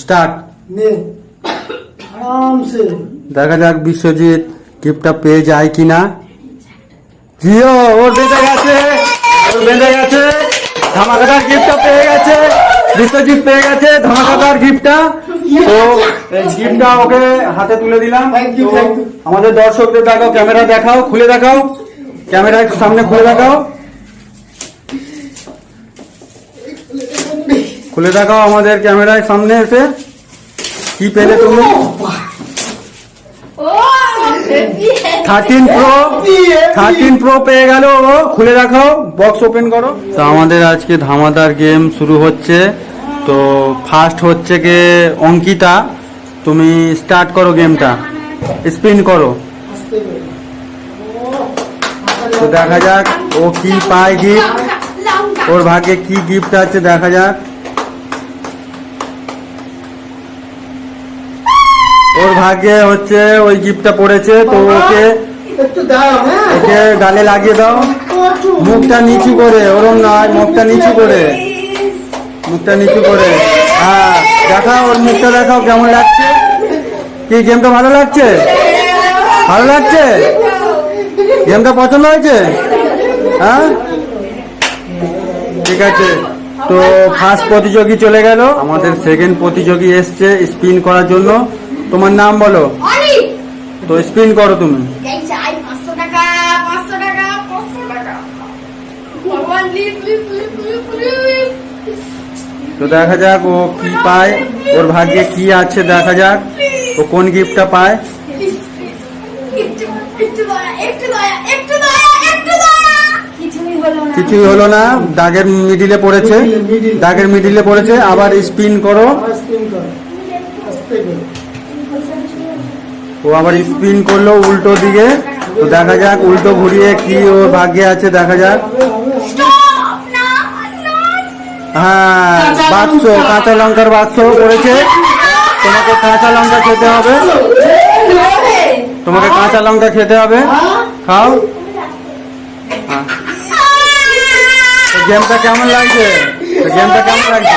Start. দেখা যাক বিশ্বজিৎ গিফটটা পেয়ে যায় কিনা। জিও ওর বেঁধে গেছে, ওর বেঁধে গেছে, ধামাকাদার গিফটটা পেয়ে গেছে, বিশ্বজিৎ পেয়ে গেছে ধামাকাদার গিফটটা। তো এই গিফটটা ওকে হাতে তুলে দিলাম। আমাদের দর্শকদের দেখাও, ক্যামেরা দেখাও, খুলে দেখাও, ক্যামেরার সামনে খুলে দেখাও, খুলে দেখাও আমাদের ক্যামেরার সামনে এসে কি পেলে তুমি। 13 Pro পেয়ে গেল ও। খুলে দেখাও, বক্স ওপেন করো। তো আমাদের আজকে ধামাদার গেম শুরু হচ্ছে। তো ফার্স্ট হচ্ছে কে অঙ্কিতা, তুমি স্টার্ট করো গেমটা, স্পিন করো। তো দেখা যাক ও কি পায় গিফট, ওর ভাগ্যে কি গিফট আছে দেখা যাক। ওর ভাগ্যে হচ্ছে ওই গিফটটা পড়েছে। তো ওকে ওকে গালে লাগিয়ে দাও, মুখটা নিচু করে, ওরম নয়, মুখটা নিচু করে, মুখটা নিচু করে। হ্যাঁ দেখাও, ওর মুখটা দেখাও কেমন লাগছে। কি গেমটা ভালো লাগছে? ভালো লাগছে? গেমটা পছন্দ হয়েছে? হ্যাঁ ঠিক আছে। তো ফার্স্ট প্রতিযোগী চলে গেল, আমাদের সেকেন্ড প্রতিযোগী এসছে স্পিন করার জন্য। তোমার নাম বলো। তো স্পিন করো তুমি। তো দেখা যাক ও কি পায়, ওর ভাগ্যে কি আছে দেখা যাক, ও কোন গিফটটা পায়। কিছুই হলো না, দাগের মিডিলে পড়েছে, দাগের মিডিলে পড়েছে। আবার স্পিন করো। ও আবার স্পিন করলো উল্টো দিকে। তো দেখা যাক উল্টো ঘুরিয়ে কি ওর ভাগ্যে আছে দেখা যাক। হ্যাঁ বাক্স, কাঁচা লঙ্কার বাক্স পড়েছে। তোমাকে কাঁচা লঙ্কা খেতে হবে, তোমাকে কাঁচা লঙ্কা খেতে হবে, খাও। গেমটা কেমন লাগছে? গেমটা কেমন লাগছে?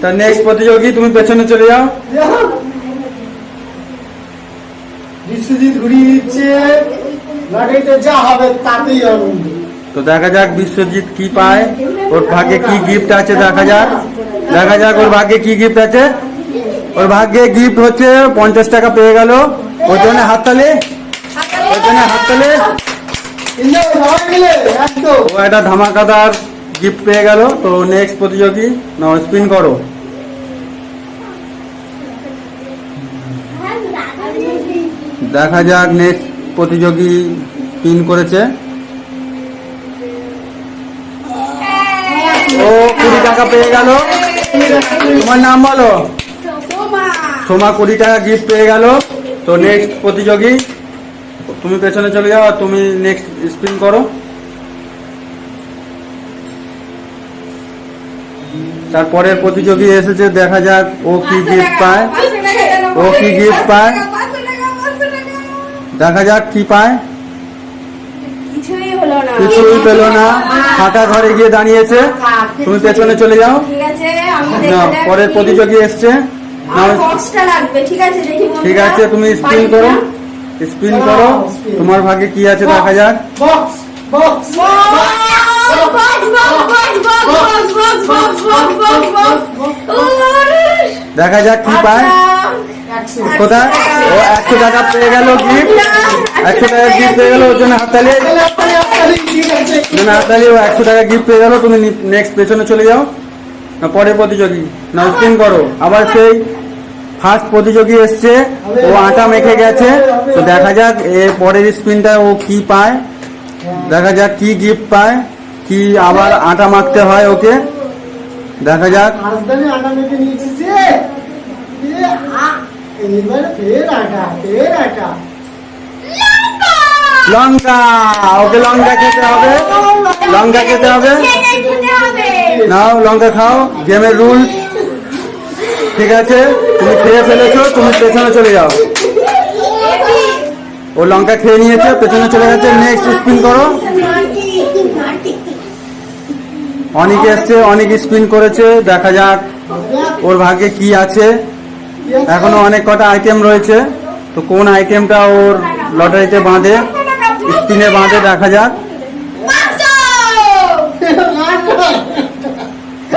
তা নেক্সট প্রতিযোগী তুমি পেছনে চলে যাও। বিশ্বজিৎ ঘুরিয়ে দিচ্ছে, লটারিতে যা হবে তাতেই আনন্দ। তো দেখা যাক বিশ্বজিৎ কি পায়, ওর ভাগ্যে কি গিফট আছে দেখা যাক। দেখা যাক ওর ভাগ্যে কি গিফট আছে। ওর ভাগ্যে গিফট হচ্ছে 50 টাকা পেয়ে গেল। ওর জন্য হাততালি, ওর জন্য হাততালি। ও একটা ধামাকাদার গিফট পেয়ে গেল। তো নেক্সট প্রতিযোগী নাও, স্পিন করো। দেখা যাক নেক্সট প্রতিযোগী স্পিন করেছে। ও 20 টাকা পেয়ে গেল। তোমার নাম বলো। সোমা 20 টাকা গিফট পেয়ে গেল। তো নেক্সট প্রতিযোগী তুমি পেছনে চলে যাও, আর তুমি নেক্সট স্পিন করো। তারপরের প্রতিযোগী এসেছে, দেখা যাক ও কি গিফট পায়, ও কি গিফট পায়, দেখা যাক কি পায়। কিছুই পেলো না, ফাঁকা ঘরে গিয়ে দাঁড়িয়েছে। তুমি পেছনে চলে যাও। পরের প্রতিযোগী এসছে, ঠিক আছে তুমি স্পিন করো, স্পিন করো। তোমার ভাগ্যে কি আছে দেখা যাক। দেখা যাক কি পায়। কোথায়? ও 100 টাকা পেয়ে গেল গিফট, 100 টাকা গিফট পেয়ে গেল। ওর জন্য হাততালি, হাততালি। ও 100 টাকা গিফট পেয়ে গেল। তুমি নেক্সট পেছনে চলে যাও। পরের প্রতিযোগী না, স্পিন করো। আবার সেই ফার্স্ট প্রতিযোগী এসছে, ও আটা মেখে গেছে। তো দেখা যাক এর পরের স্পিনটা ও কি পায়, দেখা যাক কি গিফট পায়, কি আবার আটা মাখতে হয় ওকে। দেখা যাক। লঙ্কা, ওকে লঙ্কা খেতে হবে, লঙ্কা খেতে হবে। নাও লঙ্কা খাও, গেমের রুল। ঠিক আছে তুমি খেয়ে ফেলেছো, তুমি পেছনে চলে যাও। ও লঙ্কা খেয়ে নিয়েছে, পেছনে চলে গেছে। নেক্সট স্পিন করো। অনেক এসছে, অনেক স্পিন করেছে। দেখা যাক ওর ভাগ্যে কি আছে। এখনো অনেক কটা আইটেম রয়েছে, তো কোন আইটেমটা ওর লটারিতে বাঁধে, স্পিনে বাঁধে, দেখা যাক।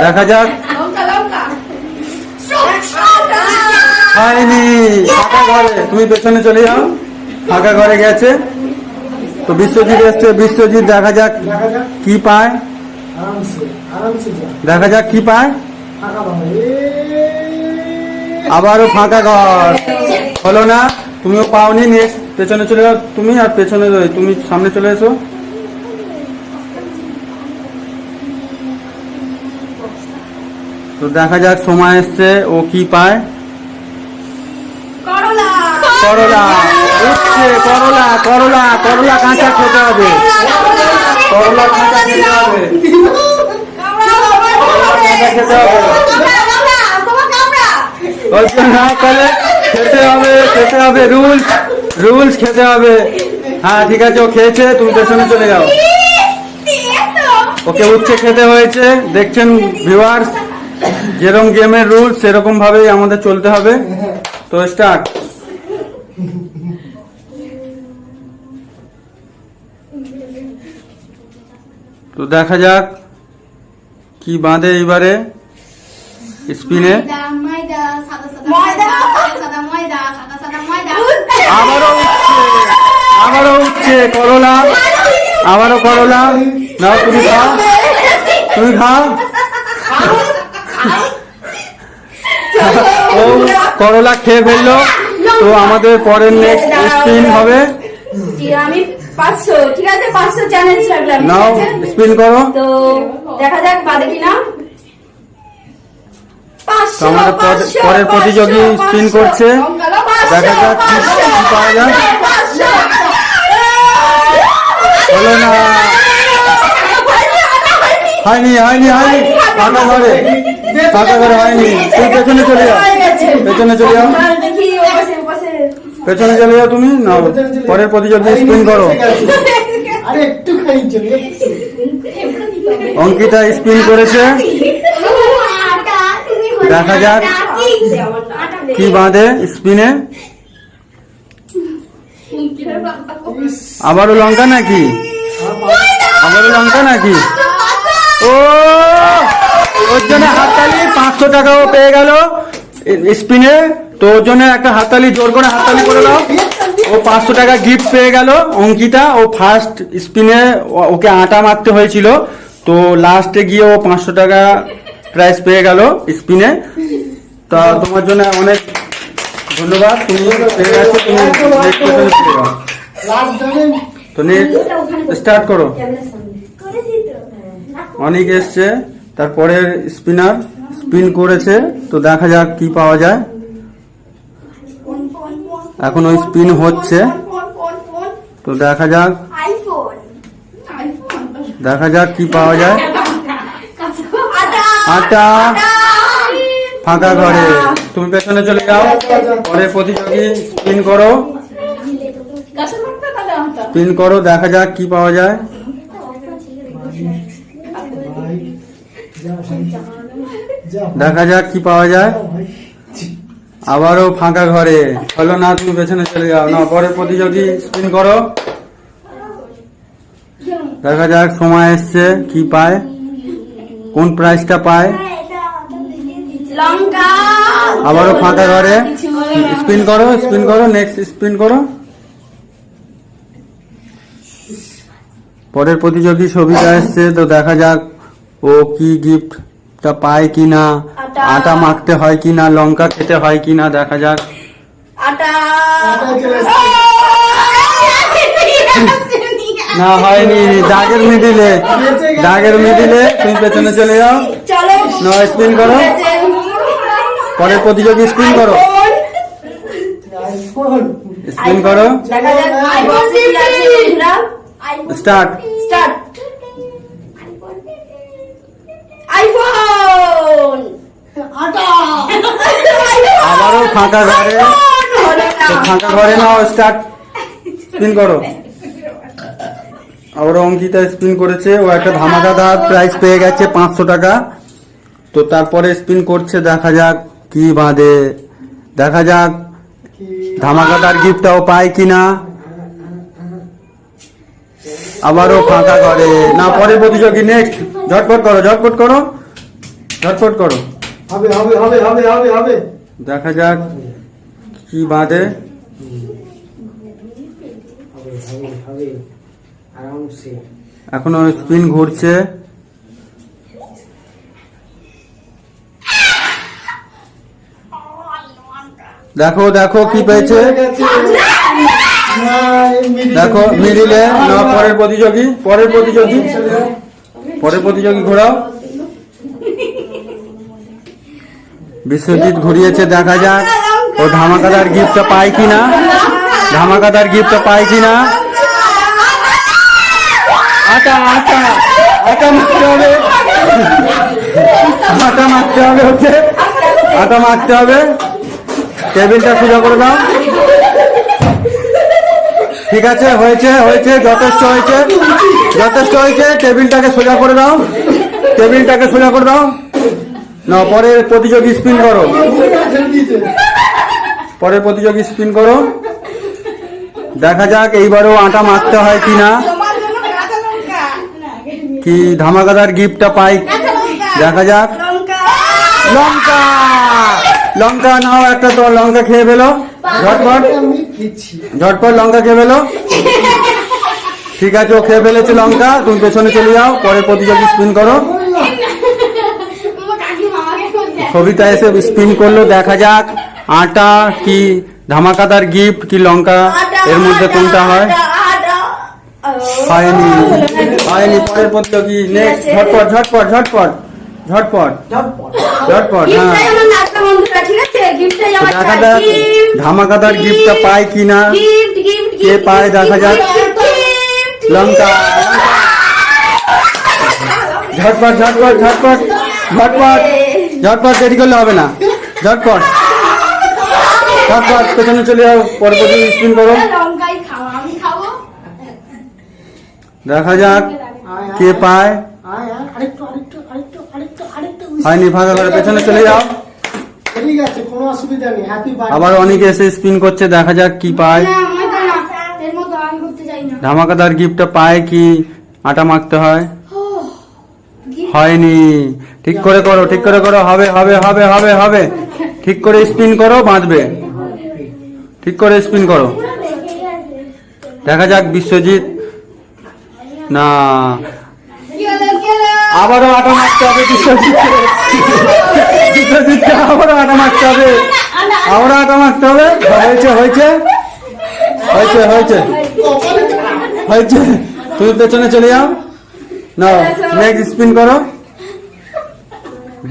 দেখা যাক। হয়নি, ফাঁকা ঘরে। তুমি পেছনে চলে যাও, ফাঁকা ঘরে গেছে। তো বিশ্বজিৎ এসছে, বিশ্বজিৎ দেখা যাক দেখা যাক কি পায়, আরামসে যা দেখা যাক কি পায়। ফাঁকা বাবা আবারও ফাঁকা ঘর, হলো না। তুমিও পাওনি, নেক্সট পেছনে চলে যাও তুমি, আর পেছনে তুমি সামনে চলে এসো। তো দেখা যাক, সময় এসছে, ও কি পায়। করলা উঠছে, করলা করলা করলা কাঁচা খেতে হবে, করলা কাঁচা খেতে হবে, কাঁচা খেতে হবে। বলছে না, তাহলে খেতে হবে, খেতে হবে, রুলস রুলস, খেতে হবে। হ্যাঁ ঠিক আছে, ও খেয়েছে, তুমি পেছনে চলে যাও। ওকে উচ্ছে খেতে হয়েছে। দেখছেন ভিউয়ার্স, যেরকম গেমের রুলস সেরকম ভাবেই আমাদের চলতে হবে। তো স্টার্ট। তো দেখা যাক কি বাঁধে এইবারে স্পিনে। আবারও উঠছে, আবারও উঠছে করলা, আবারও করলা। না তুমি খাও, তুমি খাও। ও করলা খেয়ে ফেললো। তো আমাদের পরের নেক্সট স্পিন হবে। আমি 500, ঠিক আছে 500 চ্যালেঞ্জ রাখলাম। নাও স্পিন করো। তো দেখা যাক বাদে কিনা। তো আমাদের পরের প্রতিযোগী স্পিন করছে, দেখা যাক কি পাওয়া যায়। হলো না, হয়নি হয়নি হয়নি, ফাঁকা ঘরে, ফাঁকা ঘরে হয়নি। তুই পেছনে চলে যাও, পেছনে চলে যাও, দেখি পেছনে চলে যাও তুমি। নাও পরের প্রতিযোগী স্পিন করো। আরে একটু খাই চলে অঙ্কিতা স্পিন করেছে, দেখা যাক কি বাঁধে স্পিনে। আবারও লঙ্কা নাকি, আবারও লঙ্কা নাকি। ও ওর জন্য হাততালি, 500 টাকাও পেয়ে গেল স্পিনে। তো ওর জন্য একটা হাততালি, জোর করে হাততালি করে দাও। ও 500 টাকা গিফট পেয়ে গেল অঙ্কিতা। ও ফার্স্ট স্পিনে ওকে আটা মারতে হয়েছিল, তো লাস্টে গিয়ে ও 500 টাকা প্রাইজ পেয়ে গেল স্পিনে। তা তোমার জন্য অনেক ধন্যবাদ, তুমি পেয়ে গেছো। তুমি next question এ চলে যাও। লাস্ট টাইম তো নেক্সট স্টার্ট করো। অনেক এসছে, তারপরে স্পিনার স্পিন করেছে। তো দেখা যাক কি পাওয়া যায়। এখন ওই স্পিন হচ্ছে, তো দেখা যাক, দেখা যাক কি পাওয়া যায়। আটা, ফাঁকা ঘরে। তুমি পেছনে চলে যাও, পরে প্রতিযোগী স্পিন করো, স্পিন করো, দেখা যাক কি পাওয়া যায়। দেখা যাক কি পাওয়া যায়। আবারও ফাঁকা ঘরে, হলো না। তুমি পেছনে চলে যাও। না, পরে প্রতিযোগী স্পিন করো, দেখা যাক সময় এসছে, কি পায়, কোন প্রাইজটা পায়। লঙ্কা। আবারও ফাঁকা ঘরে, স্পিন করো, স্পিন করো, নেক্সট স্পিন করো। পরের প্রতিযোগী সবিতা এসছে, তো দেখা যাক ও কি গিফটটা পায় কিনা, আটা মাখতে হয় কিনা, লঙ্কা খেতে হয় কিনা, দেখা যাক। আটা। না হয়নি, দাগের মিডিলে, দাগের মিডিলে। তুমি পেছনে চলে যাও। চলো না, স্পিন করো, পরের প্রতিযোগী স্পিন করো, আইফোন স্পিন করো, দেখা যাক আইফোন কি আছে বন্ধুরা। স্টার্ট। স্টার্ট। আইফোন। আটা আবারও ফাঁকা ঘরে, তো ফাঁকা ঘরে নাও, স্টার্ট, স্পিন করো। আবার অঙ্কিতা স্পিন করেছে, ও একটা ধামাকাদার প্রাইজ পেয়ে গেছে 500 টাকা। তো তারপরে স্পিন করছে, দেখা যাক কি বাঁধে, দেখা যাক ধামাকাদার গিফটটাও পায় কিনা। আবারও ফাঁকা করে না, পরের প্রতিযোগী নেক্সট। ঝটপট করো, ঝটপট করো, ঝটপট করো। হবে হবে হবে হবে হবে হবে। দেখা যাক কি বাঁধে। হবে হবে হবে আরামসে। এখনো স্পিন ঘুরছে। দেখো দেখো কি পেয়েছে, দেখো মিডিলে না, পরের প্রতিযোগী, পরের প্রতিযোগী, পরের প্রতিযোগী ঘোরাও। বিশ্বজিৎ ঘুরিয়েছে, দেখা যাক ও ধামাকাদার গিফটটা পায় কিনা, ধামাকাদার গিফটটা পায় কিনা। আটা আটা আটা মারতে হবে, আটা মারতে হবে, ওকে আটা মারতে হবে। টেবিলটা সোজা করে দাও। ঠিক আছে, হয়েছে হয়েছে, যথেষ্ট হয়েছে, যথেষ্ট হয়েছে। টেবিলটাকে সোজা করে দাও, টেবিলটাকে সোজা করে দাও। না, পরের প্রতিযোগী স্পিন করো, পরের প্রতিযোগী স্পিন করো। দেখা যাক এইবারও আটা মারতে হয় কিনা, কি ধামাকাদার গিফটটা পাই, দেখা যাক। লঙ্কা, লঙ্কা নাও একটা, তো লঙ্কা খেয়ে ফেলো, ঝটপট ঝটপট লঙ্কা খেয়ে ফেলো। ঠিক আছে, ও খেয়ে ফেলেছে লঙ্কা, তুমি পেছনে চলে যাও, পরের প্রতিযোগী স্পিন করো। কবিতা এসে স্পিন করলো, দেখা যাক আটা কি ধামাকাদার গিফট কি লঙ্কা, এর মধ্যে কোনটা হয়। হয়নি, হয়নি। পরের প্রতিযোগী নেক্সট, ঝটপট ঝটপট ঝটপট ঝটপট ঝটপট। হ্যাঁ, দেখা যাক ধামাকাদার গিফটটা পায় কিনা, কে পায় দেখা যাক। লঙ্কা, ঝটপট ঝটপট ঝটপট ঝটপট ঝটপট, দেরি করলে হবে না, ঝটপট ঝটপট পেছনে চলে যাও, পরের প্রতিযোগী স্পিন করো। দেখা যাক কে পায়। হয়নি, ফাঁকা করে পেছনে চলে যাও। ঠিক আছে, কোনো অসুবিধা নেই। Happy birthday. আবার অনেকে এসে স্পিন করছে, দেখা যাক কি পায়। ধামাকাদার গিফটটা পায় কি আটা মাখতে হয়। হয়নি, ঠিক করে করো, ঠিক করে করো, হবে হবে হবে হবে হবে। ঠিক করে স্পিন করো, বাঁধবে, ঠিক করে স্পিন করো। দেখা যাক বিশ্বজিৎ, না আবারও আটা মারতে হবে বিশ্বজিৎকে, বিশ্বজিৎকে আবারও আটা মারতে হবে, আবারও আটা মারতে হবে। হয়েছে হয়েছে হয়েছে হয়েছে হয়েছে, তুমি পেছনে চলে যাও। না, নেক্সট স্পিন করো।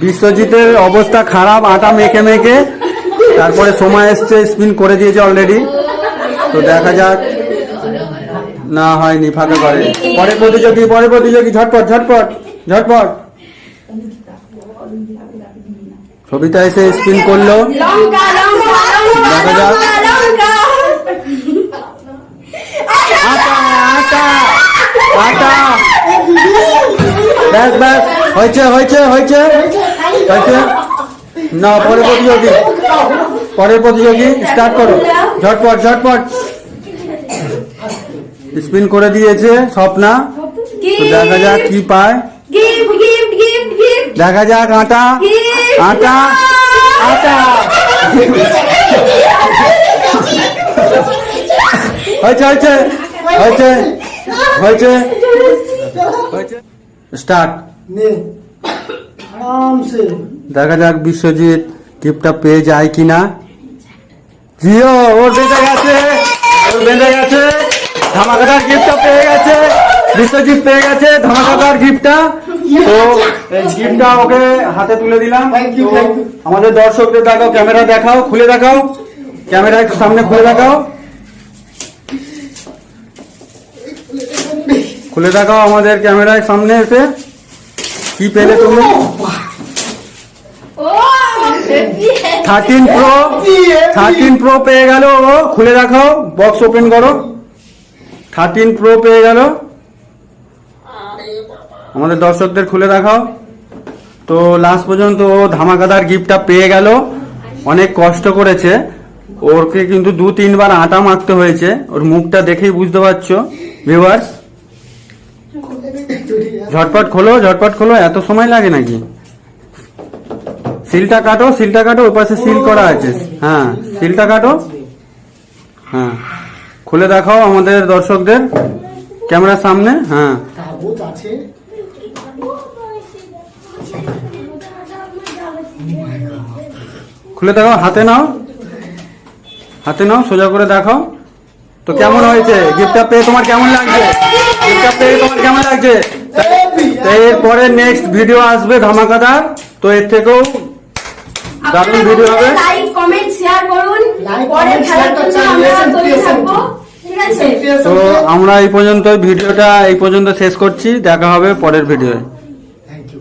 বিশ্বজিতের অবস্থা খারাপ, আটা মেখে মেখে, তারপরে সময় এসছে, স্পিন করে দিয়েছে অলরেডি। তো দেখা যাক, না হয়নি, ফাঁকা করে। পরের প্রতিযোগী, পরের প্রতিযোগী, ঝটপট ঝটপট ঝটপট। কবিতা এসে স্পিন করলো, দেখা যাক। আটা আটা আটা, ব্যাস ব্যাস, হয়েছে হয়েছে হয়েছে হয়েছে। না, পরের প্রতিযোগী, পরের প্রতিযোগী স্টার্ট করো, ঝটপট ঝটপট। স্পিন করে দিয়েছে স্বপ্না, তো দেখা যাক কি পায়। দেখা যাক আটা আটা আটা। হয়েছে হয়েছে হয়েছে হয়েছে হয়েছে, স্টার্ট। আরামসে দেখা যাক বিশ্বজিৎ গিফটটা পেয়ে যায় কিনা। জিও, ওর বেঁধে গেছে, ওর বেঁধে গেছে, ধামাকাদার গিফটটা পেয়ে গেছে, বিশ্বজিৎ পেয়ে গেছে ধামাকাদার গিফটটা। তো এই গিফটটা ওকে হাতে তুলে দিলাম। Thank you, তো thank you. আমাদের দর্শকদের দেখাও, ক্যামেরা দেখাও, খুলে দেখাও, ক্যামেরার সামনে খুলে দেখাও, খুলে দেখাও আমাদের ক্যামেরার সামনে এসে কি পেলে তুমি। 13 Pro, 13 Pro পেয়ে গেল ও, খুলে দেখাও, বক্স ওপেন করো। 13 Pro পেয়ে গেল, আমাদের দর্শকদের খুলে দেখাও। তো লাস্ট পর্যন্ত ও ধামাকাদার গিফটটা পেয়ে গেল। অনেক কষ্ট করেছে, ওরকে কিন্তু 2-3 বার আটা মাখতে হয়েছে। ওর মুখটা দেখেই বুঝতে পারছো ভিউয়ার্স। ঝটপট খোলো, এত সময় লাগে নাকি? সিলটা কাটো, ওই পাশে সিল করা আছে। হ্যাঁ, সিলটা কাটো। হ্যাঁ, খুলে দেখাও আমাদের দর্শকদের ক্যামেরার সামনে। হ্যাঁ, তাবুত আছে। খুলে দেখাও, হাতে নাও, সোজা করে দেখাও। তো কেমন হয়েছে গিফটটা পেয়ে? তোমার কেমন লাগছে? তো এরপরে নেক্সট ভিডিও আসবে ধামাকাদার। তো এর থেকেও দারুণ ভিডিও হবে। লাইক কমেন্ট শেয়ার করুন, পরে খেলার জন্য আমরা তৈরি থাকবো, ঠিক আছে? তো আমরা এই পর্যন্ত ভিডিওটা শেষ করছি। দেখা হবে পরের ভিডিওয়। Thank you.